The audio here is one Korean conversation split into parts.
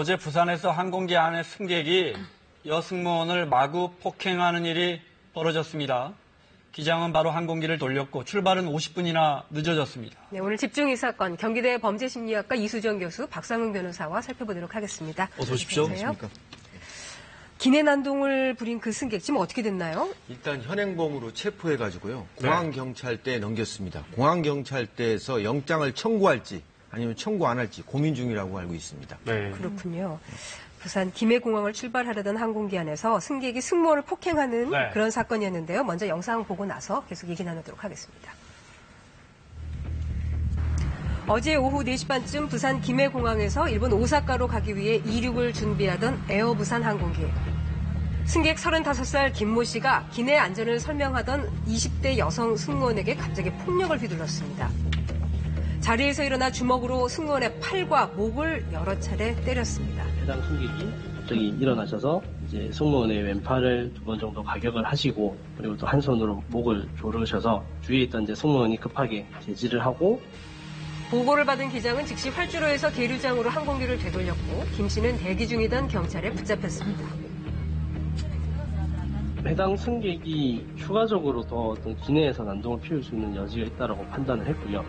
어제 부산에서 항공기 안에 승객이 여승무원을 마구 폭행하는 일이 벌어졌습니다. 기장은 바로 항공기를 돌렸고 출발은 50분이나 늦어졌습니다. 네, 오늘 집중 이 사건 경기대 범죄심리학과 이수정 교수, 박상웅 변호사와 살펴보도록 하겠습니다. 어서 오십시오. 안녕하세요. 기내 난동을 부린 그 승객 지금 어떻게 됐나요? 일단 현행범으로 체포해가지고요. 공항경찰대에 넘겼습니다. 공항경찰대에서 영장을 청구할지 아니면 청구 안 할지 고민 중이라고 알고 있습니다. 네. 그렇군요. 부산 김해공항을 출발하려던 항공기 안에서 승객이 승무원을 폭행하는 그런 사건이었는데요. 먼저 영상 보고 나서 계속 얘기 나누도록 하겠습니다. 어제 오후 4시 반쯤 부산 김해공항에서 일본 오사카로 가기 위해 이륙을 준비하던 에어부산 항공기. 승객 35살 김모 씨가 기내 안전을 설명하던 20대 여성 승무원에게 갑자기 폭력을 휘둘렀습니다. 자리에서 일어나 주먹으로 승무원의 팔과 목을 여러 차례 때렸습니다. 해당 승객이 갑자기 일어나셔서 이제 승무원의 왼팔을 2번 정도 가격을 하시고 그리고 또 한 손으로 목을 조르셔서 주위에 있던 이제 승무원이 급하게 제지를 하고 보고를 받은 기장은 즉시 활주로에서 계류장으로 항공기를 되돌렸고 김 씨는 대기 중이던 경찰에 붙잡혔습니다. 해당 승객이 추가적으로 더 어떤 기내에서 난동을 피울 수 있는 여지가 있다고 판단을 했고요.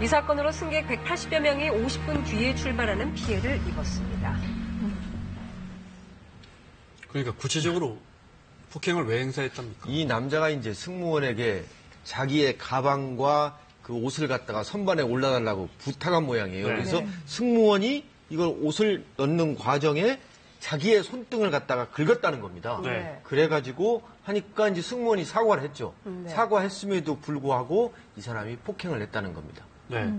이 사건으로 승객 180여 명이 50분 뒤에 출발하는 피해를 입었습니다. 그러니까 구체적으로 폭행을 왜 행사했답니까? 이 남자가 이제 승무원에게 자기의 가방과 그 옷을 갖다가 선반에 올라달라고 부탁한 모양이에요. 그래서 승무원이 이걸 옷을 넣는 과정에 자기의 손등을 갖다가 긁었다는 겁니다. 그래가지고 하니까 이제 승무원이 사과를 했죠. 사과했음에도 불구하고 이 사람이 폭행을 했다는 겁니다. 네.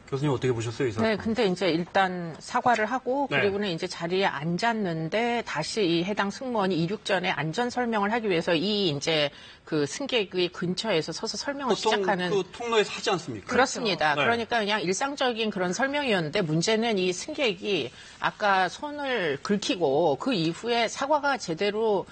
교수님 어떻게 보셨어요, 이 사건? 네, 근데 이제 일단 사과를 하고 그리고는 이제 자리에 앉았는데 다시 이 해당 승무원이 이륙 전에 안전 설명을 하기 위해서 이 이제 그 승객의 근처에서 서서 설명을 시작하는 그 통로에서 하지 않습니까? 그렇습니다. 네. 그러니까 그냥 일상적인 그런 설명이었는데 문제는 이 승객이 아까 손을 긁히고 그 이후에 사과가 제대로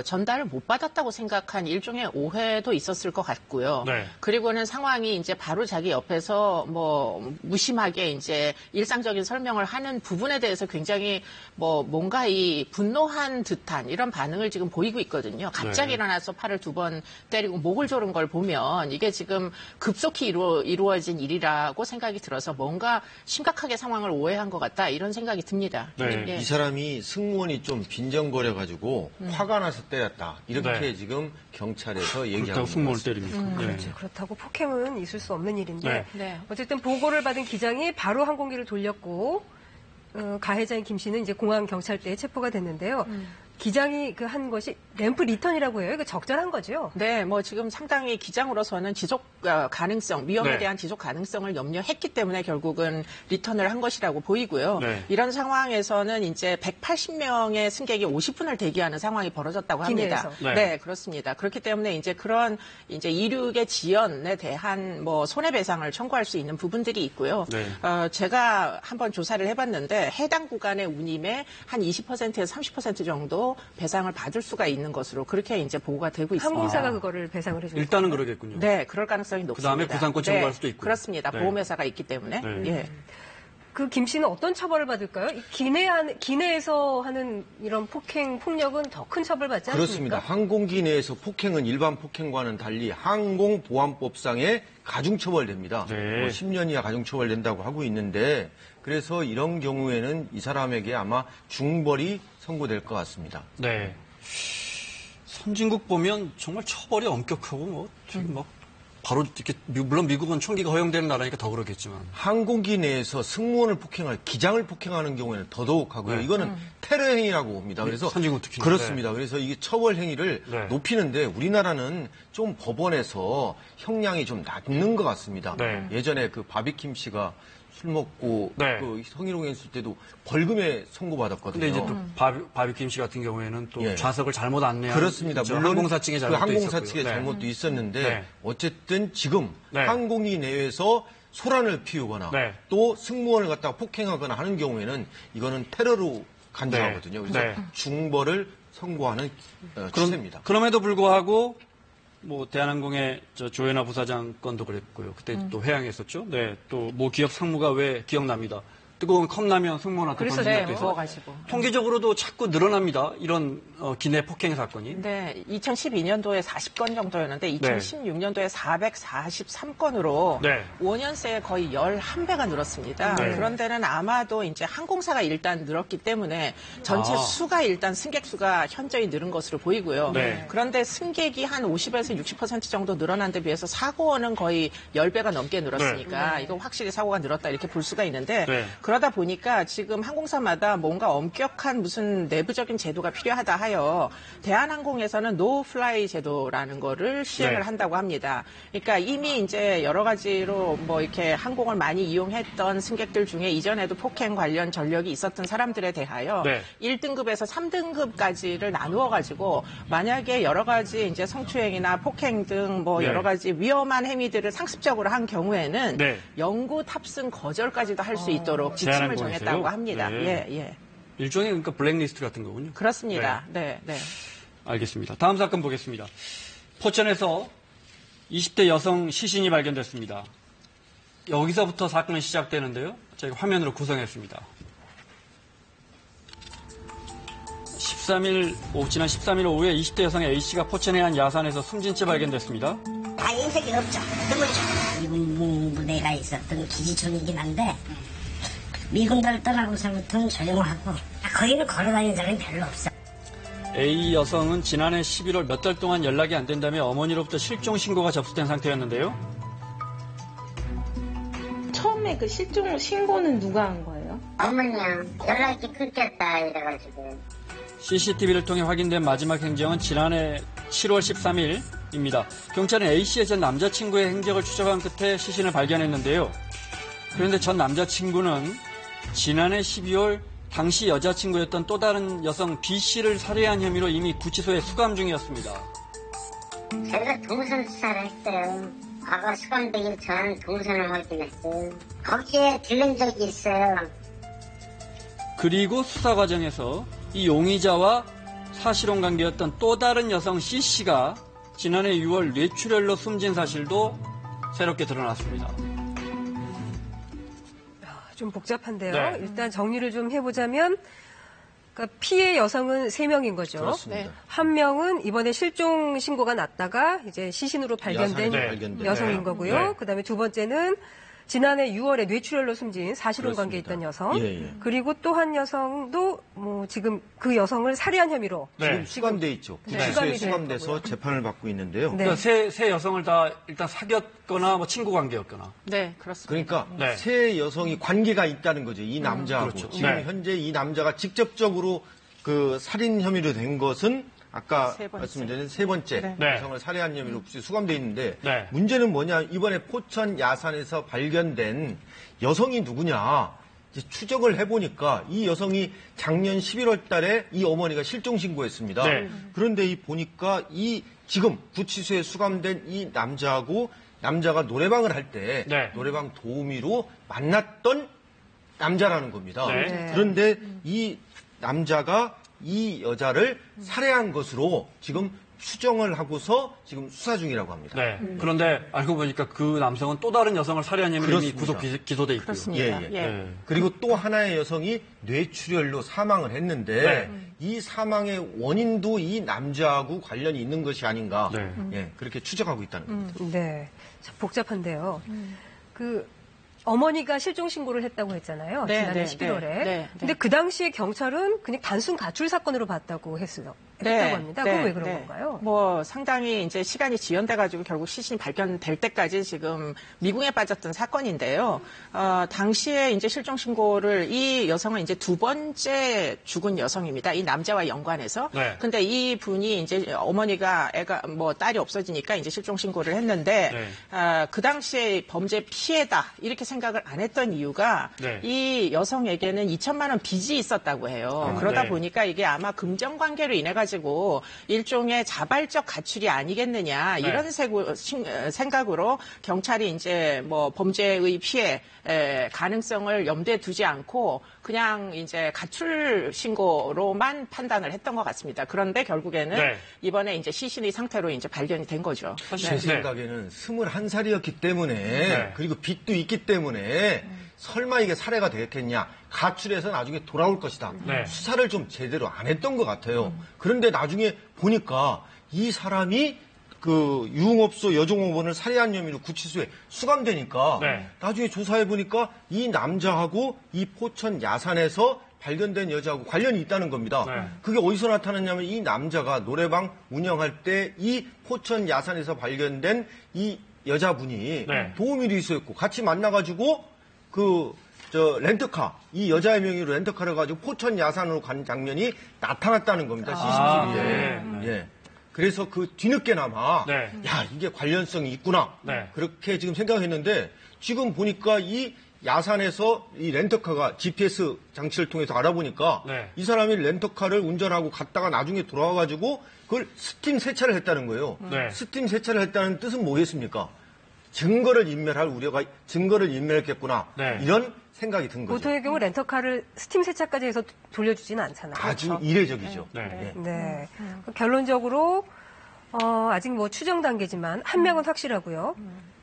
전달을 못 받았다고 생각한 일종의 오해도 있었을 것 같고요. 네. 그리고는 상황이 이제 바로 자기 옆에서 뭐 무심하게 이제 일상적인 설명을 하는 부분에 대해서 굉장히 뭔가 이 분노한 듯한 이런 반응을 지금 보이고 있거든요. 갑자기 일어나서 팔을 2번 때리고 목을 조른 걸 보면 이게 지금 급속히 이루어진 일이라고 생각이 들어서 뭔가 심각하게 상황을 오해한 것 같다 이런 생각이 듭니다. 네. 예. 이 사람이 승무원이 좀 빈정거려가지고 화가 나서 때렸다. 이렇게 지금 경찰에서 얘기하고 그렇다고 승무원을 있습니다. 때립니까? 그렇죠. 그렇다고 폭행은 있을 수 없는 일인데 네. 어쨌든 보고를 받은 기장이 바로 항공기를 돌렸고 가해자인 김 씨는 이제 공항 경찰대에 체포가 됐는데요. 기장이 그 한 것이 램프 리턴이라고 해요. 이거 적절한 거죠? 네, 뭐 지금 상당히 기장으로서는 지속 가능성, 위험에 대한 지속 가능성을 염려했기 때문에 결국은 리턴을 한 것이라고 보이고요. 이런 상황에서는 이제 180명의 승객이 50분을 대기하는 상황이 벌어졌다고 합니다. 네, 그렇습니다. 그렇기 때문에 이제 그런 이제 이륙의 지연에 대한 뭐 손해배상을 청구할 수 있는 부분들이 있고요. 제가 한번 조사를 해봤는데 해당 구간의 운임의 한 20%에서 30% 정도 배상을 받을 수가 있는 것으로 그렇게 이제 보고가 되고 있습니다. 항공사가 그거를 배상을 해주는 일단은 그러겠군요. 네, 그럴 가능성이 높습니다. 그다음에 구상권 청구할 수도 있고. 그렇습니다. 보험회사가 있기 때문에. 예. 그 김 씨는 어떤 처벌을 받을까요? 기내에서 하는 이런 폭력은 더 큰 처벌 받지 않습니까? 그렇습니다. 항공기 내에서 폭행은 일반 폭행과는 달리 항공보안법상의 가중처벌됩니다. 10년 이하 가중처벌된다고 하고 있는데 그래서 이런 경우에는 이 사람에게 아마 중벌이 선고될 것 같습니다. 네. 선진국 보면 정말 처벌이 엄격하고 바로 이렇게 물론 미국은 총기가 허용되는 나라니까 더 그렇겠지만 항공기 내에서 승무원을 폭행할 기장을 폭행하는 경우에는 더더욱 하고요. 이거는 테러 행위라고 봅니다. 그래서 선진국 특히 그렇습니다. 그래서 이게 처벌 행위를 높이는데 우리나라는 좀 법원에서 형량이 좀 낮는 것 같습니다. 예전에 그 바비킴 씨가 술 먹고 그 성희롱 했을 때도 벌금에 선고받았거든요. 근데 이제 또 바비킴 씨 같은 경우에는 또 좌석을 잘못 안내한 그렇습니다. 물론 항공사 측의 잘못도 항공사 있었고요. 측의 잘못도 있었는데 어쨌든 지금 항공기 내에서 소란을 피우거나 또 승무원을 갖다가 폭행하거나 하는 경우에는 이거는 테러로 간주하거든요. 그래서 중벌을 선고하는 추세입니다. 그럼에도 불구하고 뭐 대한항공의 조현아 부사장 건도 그랬고요. 그때 또 회항했었죠. 네, 또 모 기업 상무가 왜 기억납니다. 뜨거운 컵라면 승무원한테 그래서 던진 네, 적도 있어요. 부어가지고. 통계적으로도 자꾸 늘어납니다. 이런 기내 폭행 사건이. 네, 2012년도에 40건 정도였는데 2016년도에 443건으로 네. 5년 새에 거의 11배가 늘었습니다. 네. 그런 데는 아마도 이제 항공사가 일단 늘었기 때문에 전체 수가 일단 승객 수가 현저히 늘은 것으로 보이고요. 네. 그런데 승객이 한 50에서 60% 정도 늘어난 데 비해서 사고는 거의 10배가 넘게 늘었으니까 이거 확실히 사고가 늘었다 이렇게 볼 수가 있는데 네. 그러다 보니까 지금 항공사마다 뭔가 엄격한 무슨 내부적인 제도가 필요하다 하여 대한항공에서는 노플라이 제도라는 거를 시행을 네. 한다고 합니다. 그러니까 이미 이제 여러 가지로 뭐 이렇게 항공을 많이 이용했던 승객들 중에 이전에도 폭행 관련 전력이 있었던 사람들에 대하여 네. 1등급에서 3등급까지를 나누어 가지고 만약에 여러 가지 이제 성추행이나 폭행 등 뭐 네. 여러 가지 위험한 행위들을 상습적으로 한 경우에는 네. 영구 탑승 거절까지도 할 수 있도록 지침을 대한항공에서요? 정했다고 합니다. 네. 예, 예. 일종의 그러니까 블랙리스트 같은 거군요. 그렇습니다. 네, 네. 알겠습니다. 다음 사건 보겠습니다. 포천에서 20대 여성 시신이 발견됐습니다. 여기서부터 사건이 시작되는데요. 저희가 화면으로 구성했습니다. 지난 13일 오후에 20대 여성 A씨가 포천의 한 야산에서 숨진 채 발견됐습니다. 다 인색이 없죠. 드물죠. 미군 부대가 있었던 기지촌이긴 한데 미군들 떠나고서부터는 조용하고 거기는 걸어다니는 사람이 별로 없어. A 여성은 지난해 11월 몇 달 동안 연락이 안 된다며 어머니로부터 실종 신고가 접수된 상태였는데요. 처음에 그 실종 신고는 누가 한 거예요? 어머니야 연락이 끊겼다 이래가지고. CCTV를 통해 확인된 마지막 행적은 지난해 7월 13일입니다. 경찰은 A씨의 전 남자친구의 행적을 추적한 끝에 시신을 발견했는데요. 그런데 전 남자친구는 지난해 12월 당시 여자친구였던 또 다른 여성 B씨를 살해한 혐의로 이미 구치소에 수감 중이었습니다. 제가 동선 수사를 했어요. 과거 수감되기 전 동선을 확인했어요. 거기에 들른 적이 있어요. 그리고 수사 과정에서 이 용의자와 사실혼 관계였던 또 다른 여성 C씨가 지난해 6월 뇌출혈로 숨진 사실도 새롭게 드러났습니다. 좀 복잡한데요. 네. 일단 정리를 좀 해보자면 그러니까 피해 여성은 3명인 거죠. 그렇습니다. 네. 한 명은 이번에 실종 신고가 났다가 이제 시신으로 발견된 야산에서 발견된. 여성인 네. 거고요. 네. 그다음에 두 번째는 지난해 6월에 뇌출혈로 숨진 사실혼 관계에 그렇습니다. 있던 여성. 예, 예. 그리고 또 한 여성도 뭐 지금 그 여성을 살해한 혐의로 지금 수감돼 있죠. 네. 구치소에 수감이 수감돼서 됐고요. 재판을 받고 있는데요. 네. 그러니까 세 여성을 다 일단 사귀었거나 뭐 친구 관계였거나. 네, 그렇습니다. 그러니까 네. 세 여성이 관계가 있다는 거죠. 이 남자하고. 그렇죠. 지금 네. 현재 이 남자가 직접적으로 그 살인 혐의로 된 것은 아까 세 번째. 말씀드린 세 번째 네. 여성을 살해한 혐의로 수감돼 있는데 네. 문제는 뭐냐? 이번에 포천 야산에서 발견된 여성이 누구냐? 이제 추적을 해보니까 이 여성이 작년 11월 달에 이 어머니가 실종 신고했습니다. 네. 그런데 이 보니까 이 지금 구치소에 수감된 이 남자하고 남자가 노래방을 할 때 네. 노래방 도우미로 만났던 남자라는 겁니다. 네. 그런데 이 남자가 이 여자를 살해한 것으로 지금 추정을 하고서 지금 수사 중이라고 합니다. 네. 그런데 알고 보니까 그 남성은 또 다른 여성을 살해한 혐의로 이미 그렇습니다. 구속 기소돼 있고요. 그렇습니다. 예, 예. 네. 그리고 또 하나의 여성이 뇌출혈로 사망을 했는데 네. 이 사망의 원인도 이 남자하고 관련이 있는 것이 아닌가 네. 예, 그렇게 추적하고 있다는 겁니다. 네. 참 복잡한데요. 그 어머니가 실종 신고를 했다고 했잖아요. 네, 지난해 네, 11월에. 네, 네. 근데 그 당시에 경찰은 그냥 단순 가출 사건으로 봤다고 했다고 합니다. 그건 왜 그런 건가요? 뭐 상당히 이제 시간이 지연돼가지고 결국 시신이 발견될 때까지 지금 미궁에 빠졌던 사건인데요. 당시에 이제 실종 신고를 이 여성은 이제 두 번째 죽은 여성입니다. 이 남자와 연관해서. 네. 근데 이 분이 이제 어머니가 애가 뭐 딸이 없어지니까 이제 실종 신고를 했는데 네. 그 당시에 범죄 피해다 이렇게 생각을 안 했던 이유가 네. 이 여성에게는 2천만 원 빚이 있었다고 해요. 그러다 네. 보니까 이게 아마 금전 관계로 인해 가지고 일종의 자발적 가출이 아니겠느냐 네. 이런 생각으로 경찰이 이제 뭐 범죄의 피해 가능성을 염두에 두지 않고 그냥 이제 가출 신고로만 판단을 했던 것 같습니다. 그런데 결국에는 네. 이번에 이제 시신의 상태로 이제 발견이 된 거죠. 사실 제 네. 생각에는 21살이었기 때문에 네. 그리고 빚도 있기 때문에 설마 이게 살해가 되겠냐. 가출해서 나중에 돌아올 것이다. 네. 수사를 좀 제대로 안 했던 것 같아요. 그런데 나중에 보니까 이 사람이 그 유흥업소 여종업원을 살해한 혐의로 구치소에 수감되니까 네. 나중에 조사해 보니까 이 남자하고 이 포천 야산에서 발견된 여자하고 관련이 있다는 겁니다. 네. 그게 어디서 나타났냐면 이 남자가 노래방 운영할 때 이 포천 야산에서 발견된 이 여자분이 네. 도우미도 있었고 같이 만나가지고 렌터카, 이 여자의 명의로 렌터카를 가지고 포천 야산으로 간 장면이 나타났다는 겁니다. CCTV에. 네. 예. 그래서 그 뒤늦게나마 네. 야 이게 관련성이 있구나 네. 그렇게 지금 생각했는데 지금 보니까 이 야산에서 이 렌터카가 GPS 장치를 통해서 알아보니까 네. 이 사람이 렌터카를 운전하고 갔다가 나중에 돌아와가지고 그걸 스팀 세차를 했다는 거예요. 네. 스팀 세차를 했다는 뜻은 뭐겠습니까? 증거를 인멸했겠구나 네. 이런 생각이 든 거죠. 보통의 경우 렌터카를 스팀 세차까지 해서 돌려주지는 않잖아요. 아주 그렇죠? 이례적이죠. 네. 예. 네. 결론적으로 아직 뭐 추정 단계지만 한 명은 확실하고요.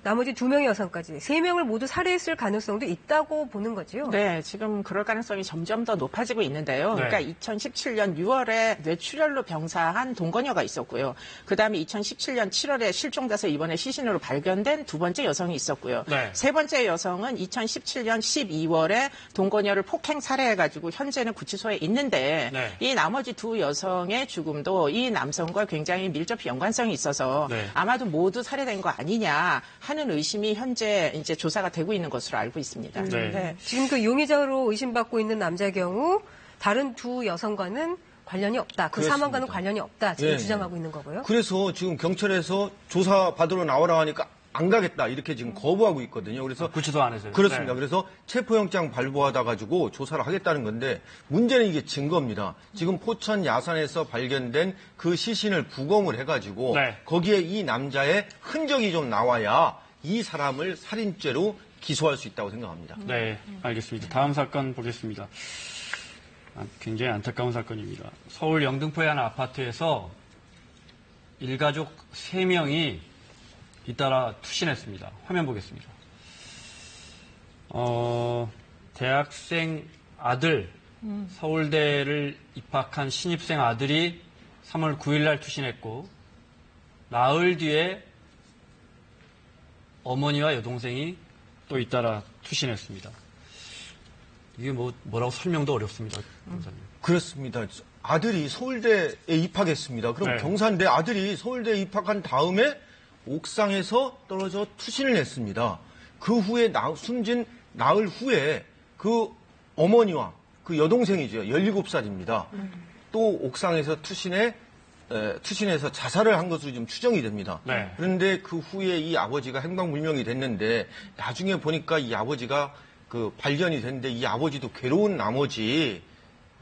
나머지 2명의 여성까지 3명을 모두 살해했을 가능성도 있다고 보는 거죠. 네, 지금 그럴 가능성이 점점 더 높아지고 있는데요. 네. 그러니까 2017년 6월에 뇌출혈로 병사한 동거녀가 있었고요. 그다음에 2017년 7월에 실종돼서 이번에 시신으로 발견된 2번째 여성이 있었고요. 네. 3번째 여성은 2017년 12월에 동거녀를 폭행 살해해가지고 현재는 구치소에 있는데 네. 이 나머지 2 여성의 죽음도 이 남성과 굉장히 밀접히 연관성이 있어서 네. 아마도 모두 살해된 거 아니냐 하는 의심이 현재 이제 조사가 되고 있는 것으로 알고 있습니다. 네. 지금 그 용의자로 의심받고 있는 남자의 경우 다른 2 여성과는 관련이 없다. 그 그렇습니다. 사망과는 관련이 없다. 지금 예. 주장하고 있는 거고요. 그래서 지금 경찰에서 조사 받으러 나오라 하니까 안 가겠다 이렇게 지금 거부하고 있거든요. 그래서 구치소 안에서요. 그렇습니다. 네. 그래서 체포영장 발부하다 가지고 조사를 하겠다는 건데 문제는 이게 증거입니다. 지금 포천 야산에서 발견된 그 시신을 부검을 해가지고 네. 거기에 이 남자의 흔적이 좀 나와야 이 사람을 살인죄로 기소할 수 있다고 생각합니다. 네, 알겠습니다. 다음 사건 보겠습니다. 굉장히 안타까운 사건입니다. 서울 영등포의 한 아파트에서 일가족 3명이 잇따라 투신했습니다. 화면 보겠습니다. 대학생 아들, 서울대를 입학한 신입생 아들이 3월 9일 날 투신했고, 나흘 뒤에 어머니와 여동생이 또 잇따라 투신했습니다. 이게 뭐라고 설명도 어렵습니다. 그렇습니다. 아들이 서울대에 입학했습니다. 그럼 네. 경사인데 아들이 서울대에 입학한 다음에 옥상에서 떨어져 투신을 했습니다. 그 후에 숨진 나흘 후에 그 어머니와 그 여동생이죠. 17살입니다. 또 옥상에서 투신해서 자살을 한 것으로 좀 추정이 됩니다. 네. 그런데 그 후에 이 아버지가 행방불명이 됐는데 나중에 보니까 이 아버지가 그 발견이 됐는데 이 아버지도 괴로운 나머지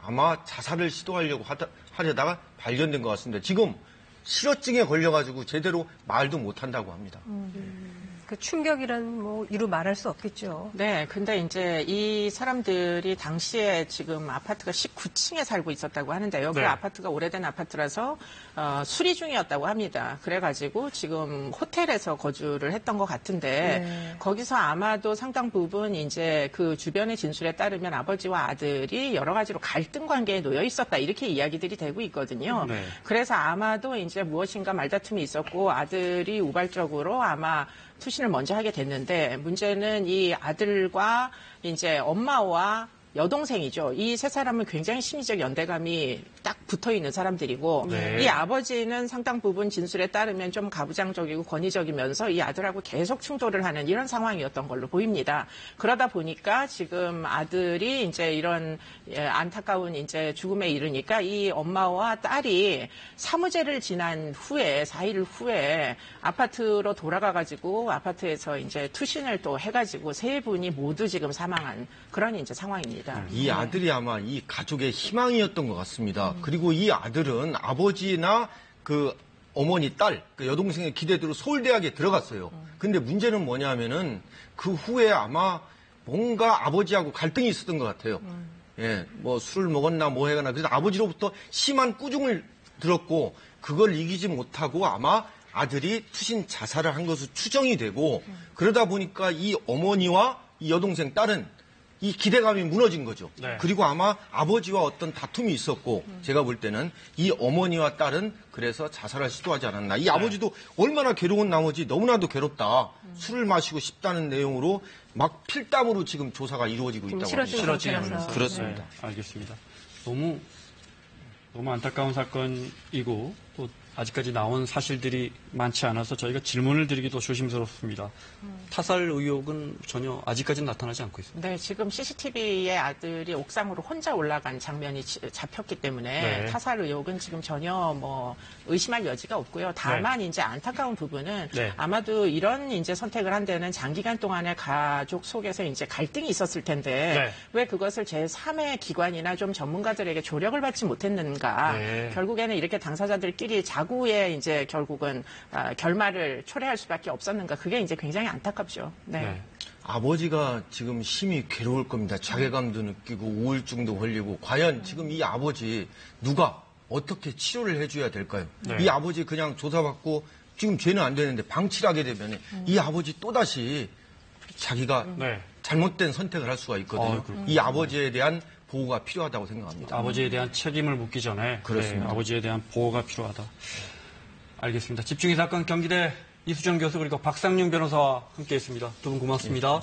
아마 자살을 시도하려고 하려다가 발견된 것 같습니다. 지금 실어증에 걸려가지고 제대로 말도 못한다고 합니다. 그 충격이란 뭐 이루 말할 수 없겠죠. 네, 근데 이제 이 사람들이 당시에 지금 아파트가 19층에 살고 있었다고 하는데요. 네. 그 아파트가 오래된 아파트라서 수리 중이었다고 합니다. 그래가지고 지금 호텔에서 거주를 했던 것 같은데 네. 거기서 아마도 상당 부분 이제 그 주변의 진술에 따르면 아버지와 아들이 여러 가지로 갈등 관계에 놓여 있었다 이렇게 이야기들이 되고 있거든요. 네. 그래서 아마도 이제 무엇인가 말다툼이 있었고 아들이 우발적으로 아마 투신을 먼저 하게 됐는데 문제는 이 아들과 이제 엄마와 여동생이죠. 이 세 사람은 굉장히 심리적 연대감이 딱 붙어 있는 사람들이고 네. 이 아버지는 상당 부분 진술에 따르면 좀 가부장적이고 권위적이면서 이 아들하고 계속 충돌을 하는 이런 상황이었던 걸로 보입니다. 그러다 보니까 지금 아들이 이제 이런 안타까운 이제 죽음에 이르니까 이 엄마와 딸이 사무제를 지난 후에 4일 후에 아파트로 돌아가가지고 아파트에서 이제 투신을 또 해가지고 세 분이 모두 지금 사망한 그런 이제 상황입니다. 이 아들이 아마 이 가족의 희망이었던 것 같습니다. 그리고 이 아들은 아버지나 그 어머니, 딸, 그 여동생의 기대대로 서울대학에 들어갔어요. 근데 문제는 뭐냐면은 그 후에 아마 뭔가 아버지하고 갈등이 있었던 것 같아요. 예, 뭐 술을 먹었나 뭐 해거나 그래서 아버지로부터 심한 꾸중을 들었고 그걸 이기지 못하고 아마 아들이 투신 자살을 한 것으로 추정이 되고 그러다 보니까 이 어머니와 이 여동생, 딸은 이 기대감이 무너진 거죠. 네. 그리고 아마 아버지와 어떤 다툼이 있었고 제가 볼 때는 이 어머니와 딸은 그래서 자살을 시도하지 않았나. 이 아버지도 얼마나 괴로운 나머지 너무나도 괴롭다. 술을 마시고 싶다는 내용으로 막 필담으로 지금 조사가 이루어지고 있다고 합니다. 싫어지는 그렇습니다. 네, 알겠습니다. 너무 안타까운 사건이고 또 아직까지 나온 사실들이 많지 않아서 저희가 질문을 드리기도 조심스럽습니다. 타살 의혹은 전혀 아직까지는 나타나지 않고 있습니다. 네, 지금 CCTV에 아들이 옥상으로 혼자 올라간 장면이 잡혔기 때문에 네. 타살 의혹은 지금 전혀 뭐 의심할 여지가 없고요. 다만 이제 안타까운 부분은 네. 아마도 이런 이제 선택을 한 데는 장기간 동안의 가족 속에서 이제 갈등이 있었을 텐데 네. 왜 그것을 제3의 기관이나 좀 전문가들에게 조력을 받지 못했는가? 네. 결국에는 이렇게 당사자들끼리 자구에 이제 결국은 결말을 초래할 수밖에 없었는가? 그게 이제 굉장히 안타깝죠. 네. 네. 아버지가 지금 심히 괴로울 겁니다. 자괴감도 느끼고 우울증도 걸리고 과연 지금 이 아버지 누가 어떻게 치료를 해줘야 될까요? 네. 이 아버지 그냥 조사받고 지금 죄는 안 되는데 방치를 하게 되면 이 아버지 또다시 자기가 네. 잘못된 선택을 할 수가 있거든요. 이 아버지에 대한 보호가 필요하다고 생각합니다. 아버지에 대한 책임을 묻기 전에 그렇습니다. 네, 아버지에 대한 보호가 필요하다. 알겠습니다. 집중이 사건 경기대 이수정 교수 그리고 박상용 변호사와 함께했습니다. 두 분 고맙습니다.